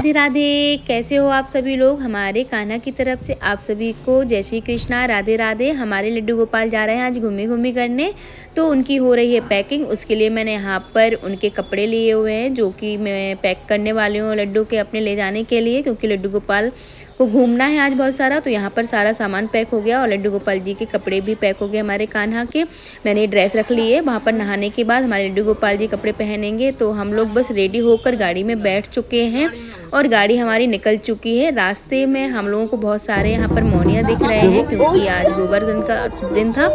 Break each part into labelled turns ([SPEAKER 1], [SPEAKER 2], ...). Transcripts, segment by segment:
[SPEAKER 1] राधे राधे। कैसे हो आप सभी लोग। हमारे कान्हा की तरफ से आप सभी को जय श्री कृष्णा, राधे राधे। हमारे लड्डू गोपाल जा रहे हैं आज घूमी करने, तो उनकी हो रही है पैकिंग। उसके लिए मैंने यहाँ पर उनके कपड़े लिए हुए हैं जो कि मैं पैक करने वाली हूँ लड्डू के अपने ले जाने के लिए, क्योंकि लड्डू गोपाल को घूमना है आज बहुत सारा। तो यहाँ पर सारा सामान पैक हो गया और लड्डू गोपाल जी के कपड़े भी पैक हो गए हमारे कान्हा के। मैंने ड्रेस रख ली है। वहाँ पर नहाने के बाद हमारे लड्डू गोपाल जी कपड़े पहनेंगे, तो हम लोग बस रेडी होकर गाड़ी में बैठ चुके हैं और गाड़ी हमारी निकल चुकी है। रास्ते में हम लोगों को बहुत सारे यहाँ पर मौनिया दिख रहे हैं, क्योंकि आज गोवर्धन का दिन था,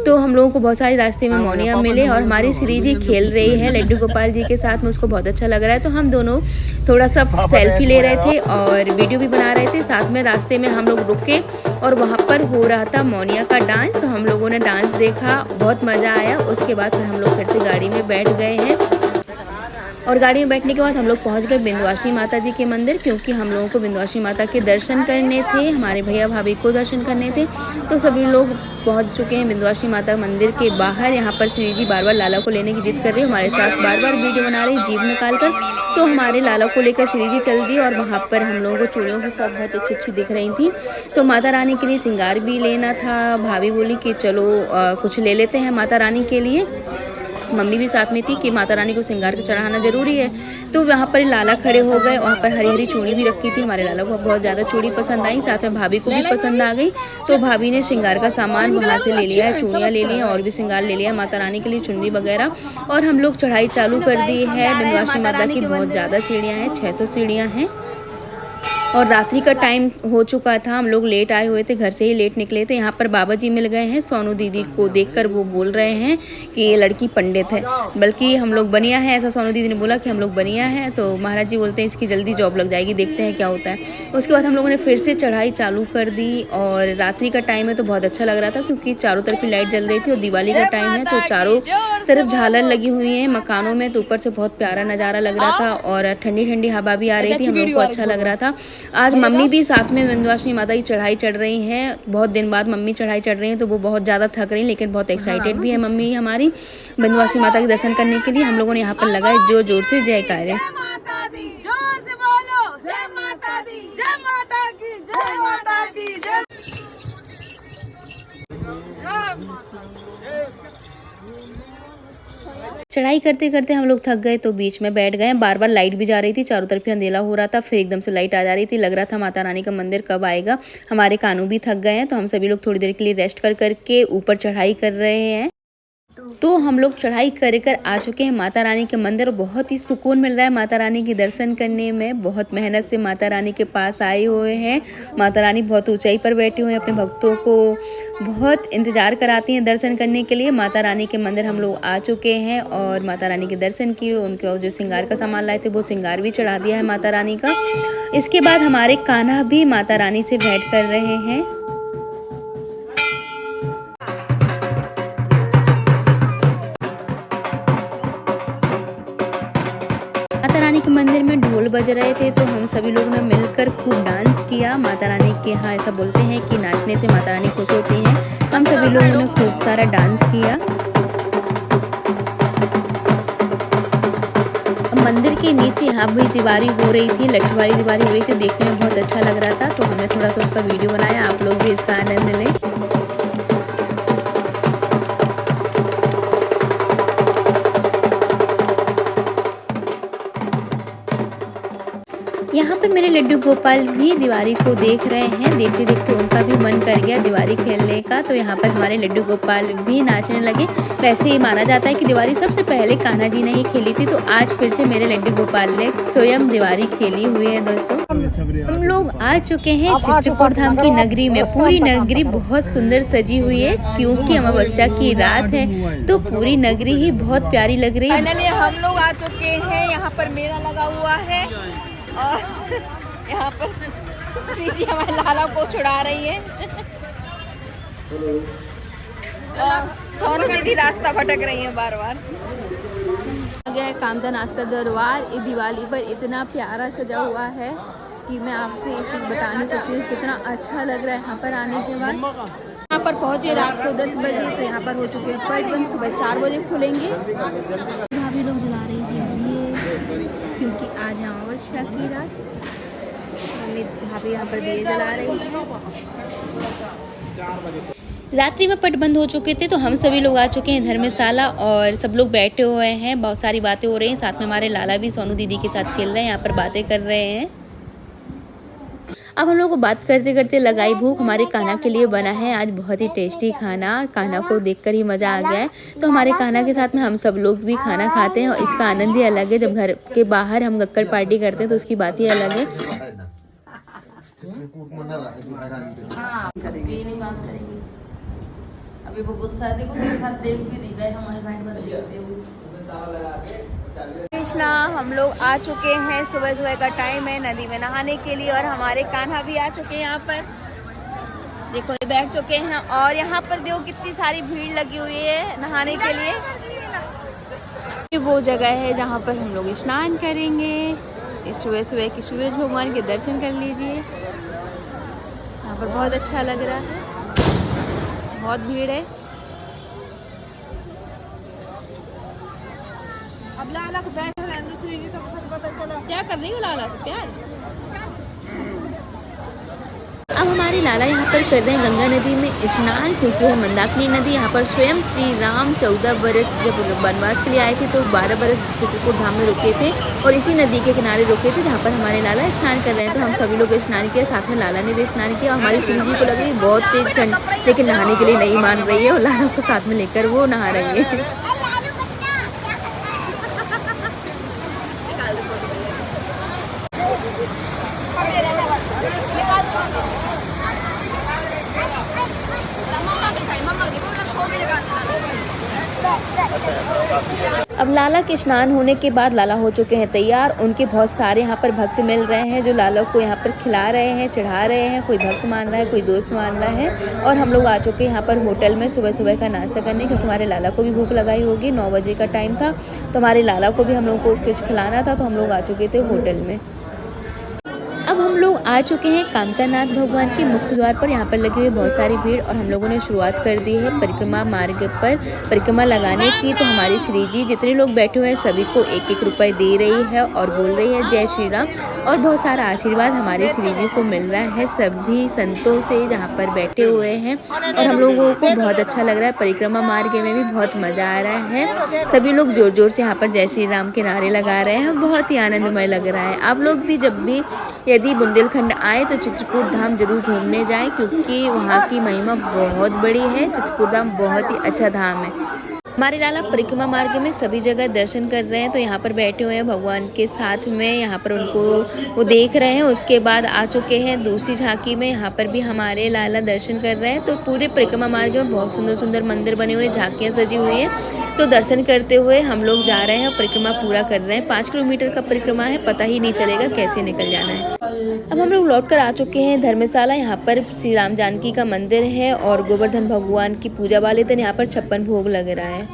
[SPEAKER 1] तो हम लोगों को बहुत सारे रास्ते में मौनिया मिले। और हमारी श्री जी खेल रही है लड्डू गोपाल जी के साथ में, उसको बहुत अच्छा लग रहा है। तो हम दोनों थोड़ा सा सेल्फी ले रहे थे और वीडियो भी बना रहे थे। साथ में रास्ते में हम लोग रुके और वहाँ पर हो रहा था मौनिया का डांस, तो हम लोगों ने डांस देखा, बहुत मज़ा आया। उसके बाद फिर हम लोग फिर से गाड़ी में बैठ गए हैं और गाड़ी में बैठने के बाद हम लोग पहुंच गए विंध्यवासिनी माता जी के मंदिर, क्योंकि हम लोगों को विंध्यवासिनी माता के दर्शन करने थे, हमारे भैया भाभी को दर्शन करने थे। तो सभी लोग पहुंच चुके हैं विंध्यवासिनी माता मंदिर के बाहर। यहाँ पर श्री जी बार बार लाला को लेने की जिद कर रही है, हमारे साथ बार बार वीडियो बना रही जीभ निकाल कर। तो हमारे लाला को लेकर श्री जी चल दी और वहाँ पर हम लोगों को चूड़ियों की सब बहुत अच्छी अच्छी दिख रही थी। तो माता रानी के लिए श्रृंगार भी लेना था। भाभी बोली कि चलो कुछ ले लेते हैं माता रानी के लिए। मम्मी भी साथ में थी कि माता रानी को श्रृंगार के चढ़ाना जरूरी है। तो वहाँ पर लाला खड़े हो गए, वहाँ पर हरी हरी चूड़ी भी रखी थी। हमारे लाला को बहुत ज़्यादा चूड़ी पसंद आई, साथ में भाभी को भी पसंद आ गई। तो भाभी ने श्रृंगार का सामान वहाँ से ले लिया है, चूड़ियाँ ले ली हैं और भी श्रृंगार ले लिया माता रानी के लिए, चुन्नी वगैरह। और हम लोग चढ़ाई चालू कर दी है। विंध्यवासिनी माता की बहुत ज़्यादा सीढ़ियाँ हैं, 600 सीढ़ियाँ हैं और रात्रि का टाइम हो चुका था। हम लोग लेट आए हुए थे, घर से ही लेट निकले थे। यहाँ पर बाबा जी मिल गए हैं। सोनू दीदी को देखकर वो बोल रहे हैं कि ये लड़की पंडित है, बल्कि हम लोग बनिया है, ऐसा सोनू दीदी ने बोला कि हम लोग बनिया हैं। तो महाराज जी बोलते हैं इसकी जल्दी जॉब लग जाएगी, देखते हैं क्या होता है। उसके बाद हम लोगों ने फिर से चढ़ाई चालू कर दी और रात्रि का टाइम है तो बहुत अच्छा लग रहा था, क्योंकि चारों तरफ लाइट जल रही थी और दिवाली का टाइम है तो चारों तरफ झालर लगी हुई है मकानों में। तो ऊपर से बहुत प्यारा नज़ारा लग रहा था और ठंडी ठंडी हवा भी आ रही थी, हम लोग को अच्छा लग रहा था। आज मम्मी भी साथ में विंध्यवासिनी माता की चढ़ाई चढ़ रही हैं। बहुत दिन बाद मम्मी चढ़ाई चढ़ रही हैं, तो वो बहुत ज़्यादा थक रही, लेकिन बहुत एक्साइटेड भी है मम्मी हमारी विंध्यवासिनी माता के दर्शन करने के लिए। हम लोगों ने यहाँ पर लगाए जोर जोर से जयकारे। चढ़ाई करते करते हम लोग थक गए तो बीच में बैठ गए। बार बार लाइट भी जा रही थी, चारों तरफ ही अंधेरा हो रहा था, फिर एकदम से लाइट आ जा रही थी। लग रहा था माता रानी का मंदिर कब आएगा। हमारे कानू भी थक गए हैं, तो हम सभी लोग थोड़ी देर के लिए रेस्ट कर करके ऊपर चढ़ाई कर रहे हैं। तो हम लोग चढ़ाई कर आ चुके हैं माता रानी के मंदिर। बहुत ही सुकून मिल रहा है माता रानी के दर्शन करने में। बहुत मेहनत से माता रानी के पास आए हुए हैं। माता रानी बहुत ऊंचाई पर बैठी हुए हैं, अपने भक्तों को बहुत इंतजार कराती हैं दर्शन करने के लिए। माता रानी के मंदिर हम लोग आ चुके हैं और माता रानी के दर्शन किए। उनके जो श्रृंगार का सामान लाए थे वो श्रृंगार भी चढ़ा दिया है माता रानी का। इसके बाद हमारे कान्हा भी माता रानी से भेंट कर रहे हैं। माता रानी के मंदिर में ढोल बज रहे थे, तो हम सभी लोगों ने मिलकर खूब डांस किया। माता रानी के यहाँ ऐसा बोलते हैं कि नाचने से माता रानी खुश होती हैं। हम सभी लोगों ने खूब सारा डांस किया। मंदिर के नीचे यहाँ भी दीवारी हो रही थी, लट्ठू वाली दीवारी हो रही थी, देखने में बहुत अच्छा लग रहा था। तो हमने थोड़ा सा उसका वीडियो बनाया, आप लोग भी इसका आनंद लें। यहाँ पर मेरे लड्डू गोपाल भी दिवाली को देख रहे हैं। देखते देखते उनका भी मन कर गया दिवाली खेलने का, तो यहाँ पर हमारे लड्डू गोपाल भी नाचने लगे। वैसे ही माना जाता है कि दिवाली सबसे पहले कान्हा जी ने ही खेली थी, तो आज फिर से मेरे लड्डू गोपाल ने स्वयं दिवाली खेली हुई है। दोस्तों हम लोग आ चुके हैं चित्रकूट धाम की नगरी में। पूरी नगरी बहुत सुंदर सजी हुई है, क्योंकि अमावस्या की रात है, तो पूरी नगरी ही बहुत प्यारी लग रही है।
[SPEAKER 2] हम लोग आ चुके हैं, यहाँ पर मेला लगा हुआ है और यहाँ पर दीदी हमारे लाला को छुड़ा रही है। सोनू दीदी रास्ता भटक रही है बार बार।
[SPEAKER 1] गया है कामदानाथ का दरबार। ये दिवाली पर इतना प्यारा सजा हुआ है कि मैं आपसे एक चीज़ बता नहीं सकती कितना अच्छा लग रहा है यहाँ पर आने के बाद। यहाँ पर पहुँचे रात को 10 बजे, तो यहाँ पर हो चुके हैं पट सुबह 4 बजे खुलेंगे। भाभी लोग जला रही है, क्योंकि आज अमावस्या की रात भाभी यहाँ पर दिए जला रही है। रात्रि में पट बंद हो चुके थे तो हम सभी लोग आ चुके हैं धर्मशाला और सब लोग बैठे हुए हैं, बहुत सारी बातें हो रही हैं। साथ में हमारे लाला भी सोनू दीदी के साथ खेल रहे हैं, यहाँ पर बातें कर रहे हैं। अब हम लोग को बात करते करते लगाई भूख। हमारे कान्हा के लिए बना है आज बहुत ही टेस्टी खाना। कान्हा को देखकर ही मज़ा आ गया है, तो हमारे कान्हा के साथ में हम सब लोग भी खाना खाते हैं और इसका आनंद ही अलग है। जब घर के बाहर हम गक्कड़ पार्टी करते हैं तो उसकी बात ही अलग है।
[SPEAKER 3] अभी वो गुस्सा है, देखो मेरे साथ देख भी नहीं गए हमारे भाई बस देखते हुए।
[SPEAKER 2] कृष्णा हम लोग आ चुके हैं, सुबह सुबह का टाइम है नदी में नहाने के लिए और हमारे कान्हा भी आ चुके हैं। यहाँ पर देखो ये बैठ चुके हैं और यहाँ पर देखो कितनी सारी भीड़ लगी हुई है नहाने के लिए। ये वो जगह है जहाँ पर हम लोग स्नान करेंगे। इस सुबह सुबह की सूरज भगवान के दर्शन कर लीजिए। यहाँ पर बहुत अच्छा लग रहा है, बहुत भीड़ है।
[SPEAKER 3] अब लाला को बैठ रहने से तो पता चला
[SPEAKER 2] क्या कर रही हो लाला से प्यार।
[SPEAKER 1] अब हमारे लाला यहाँ पर कर रहे हैं गंगा नदी में स्नान, क्योंकि है मंदाकिनी नदी। यहाँ पर स्वयं श्री राम 14 बरस जब वनवास के लिए आए थे तो 12 बरस चित्रकूट धाम में रुके थे और इसी नदी के किनारे रुके थे जहाँ पर हमारे लाला स्नान कर रहे हैं। तो हम सभी लोग स्नान किया, साथ में लाला ने भी स्नान किया। हमारी सिंह जी को लग रही है बहुत तेज ठंड, लेकिन नहाने के लिए नहीं मान रही है और लाला को साथ में लेकर वो नहा रही है। अब लाला के स्नान होने के बाद लाला हो चुके हैं तैयार। उनके बहुत सारे यहाँ पर भक्त मिल रहे हैं जो लाला को यहाँ पर खिला रहे हैं, चढ़ा रहे हैं। कोई भक्त मान रहा है, कोई दोस्त मान रहा है। और हम लोग आ चुके हैं यहाँ पर होटल में सुबह सुबह का नाश्ता करने, क्योंकि हमारे लाला को भी भूख लगाई होगी। 9 बजे का टाइम था तो हमारे लाला को भी हम लोग को कुछ खिलाना था, तो हम लोग आ चुके थे होटल में। अब हम लोग आ चुके हैं कामतानाथ भगवान के मुख्य द्वार पर। यहाँ पर लगी हुई बहुत सारी भीड़ और हम लोगों ने शुरुआत कर दी है परिक्रमा मार्ग पर परिक्रमा लगाने की। तो हमारी श्री जी जितने लोग बैठे हुए हैं सभी को 1-1 रुपये दे रही है और बोल रही है जय श्री राम। और बहुत सारा आशीर्वाद हमारी श्री जी को मिल रहा है सभी संतों से जहाँ पर बैठे हुए हैं। और हम लोगों को बहुत अच्छा लग रहा है। परिक्रमा मार्ग में भी बहुत मज़ा आ रहा है। सभी लोग जोर जोर से यहाँ पर जय श्री राम के नारे लगा रहे हैं, बहुत ही आनंदमय लग रहा है। आप लोग भी जब भी यदि बुंदेलखंड आए तो चित्रकूट धाम जरूर घूमने जाएं, क्योंकि वहाँ की महिमा बहुत बड़ी है। चित्रकूट धाम बहुत ही अच्छा धाम है। हमारे लाला परिक्रमा मार्ग में सभी जगह दर्शन कर रहे हैं, तो यहाँ पर बैठे हुए हैं भगवान के साथ में, यहाँ पर उनको वो देख रहे हैं। उसके बाद आ चुके हैं दूसरी झांकी में, यहाँ पर भी हमारे लाला दर्शन कर रहे हैं। तो पूरे परिक्रमा मार्ग में बहुत सुंदर सुंदर मंदिर बने हुए, झांकियाँ सजी हुई हैं। तो दर्शन करते हुए हम लोग जा रहे हैं, परिक्रमा पूरा कर रहे हैं। 5 किलोमीटर का परिक्रमा है, पता ही नहीं चलेगा कैसे निकल जाना है। अब हम लोग लौट कर आ चुके हैं धर्मशाला। यहाँ पर श्री राम जानकी का मंदिर है और गोवर्धन भगवान की पूजा वाले दिन यहाँ पर 56 भोग लग रहा है।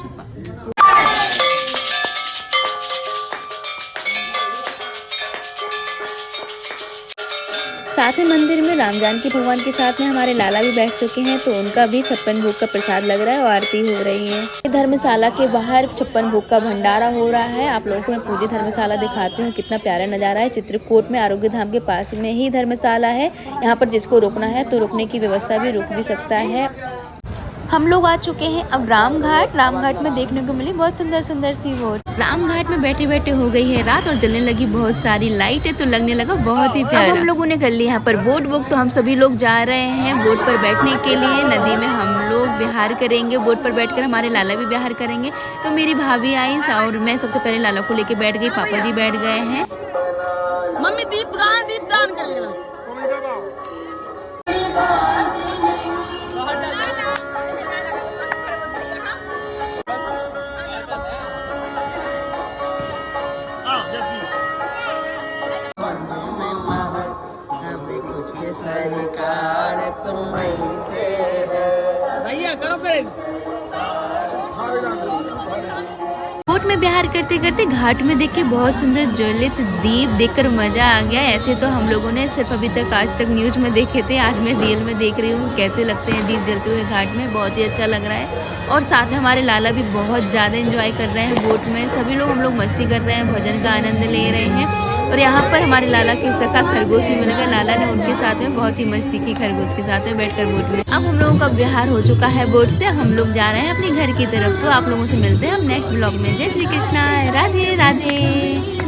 [SPEAKER 1] साथ में मंदिर में राम जानकी भगवान के साथ में हमारे लाला भी बैठ चुके हैं, तो उनका भी 56 भोग का प्रसाद लग रहा है और आरती हो रही है। धर्मशाला के बाहर 56 भोग का भंडारा हो रहा है। आप लोगों को मैं पूरी धर्मशाला दिखाती हूँ, कितना प्यारा नज़ारा है। चित्रकूट में आरोग्य धाम के पास में ही धर्मशाला है। यहाँ पर जिसको रुकना है तो रुकने की व्यवस्था भी, रुक भी सकता है। हम लोग आ चुके हैं अब रामघाट। रामघाट में देखने को मिली बहुत सुंदर सुंदर सी बोट। रामघाट में बैठे बैठे हो गई है रात और जलने लगी बहुत सारी लाइटें, तो लगने लगा बहुत ही प्यारा। हम लोगों ने कर लिया यहाँ पर बोट बुक, तो हम सभी लोग जा रहे हैं बोट पर बैठने के लिए। नदी में हम लोग विहार करेंगे, बोट पर बैठकर हमारे लाला भी विहार करेंगे। तो मेरी भाभी आई और मैं सबसे पहले लाला को लेके बैठ गई, पापा जी बैठ गए हैं।
[SPEAKER 3] मम्मी दीपदान करेगा। सरकार तुम से भैया करो फिर।
[SPEAKER 1] बोट में बिहार करते करते घाट में देख के बहुत सुंदर ज्वलित दीप देखकर मजा आ गया। ऐसे तो हम लोगों ने सिर्फ अभी तक आज तक न्यूज में देखे थे, आज मैं रियल में देख रही हूँ कैसे लगते हैं दीप जलते हुए घाट में। बहुत ही अच्छा लग रहा है और साथ में हमारे लाला भी बहुत ज़्यादा एंजॉय कर रहे हैं बोट में। सभी लोग हम लोग मस्ती कर रहे हैं, भजन का आनंद ले रहे हैं। और यहाँ पर हमारे लाला के सखा खरगोश भी मिल गए। लाला ने उनके साथ में बहुत ही मस्ती की खरगोश के साथ में बैठकर बोट में। अब हम लोगों का बिहार हो चुका है बोट से, हम लोग जा रहे हैं अपने घर की तरफ। तो आप लोगों से मिलते हैं हम नेक्स्ट ब्लॉग में। जय श्री कृष्णा, राधे राधे।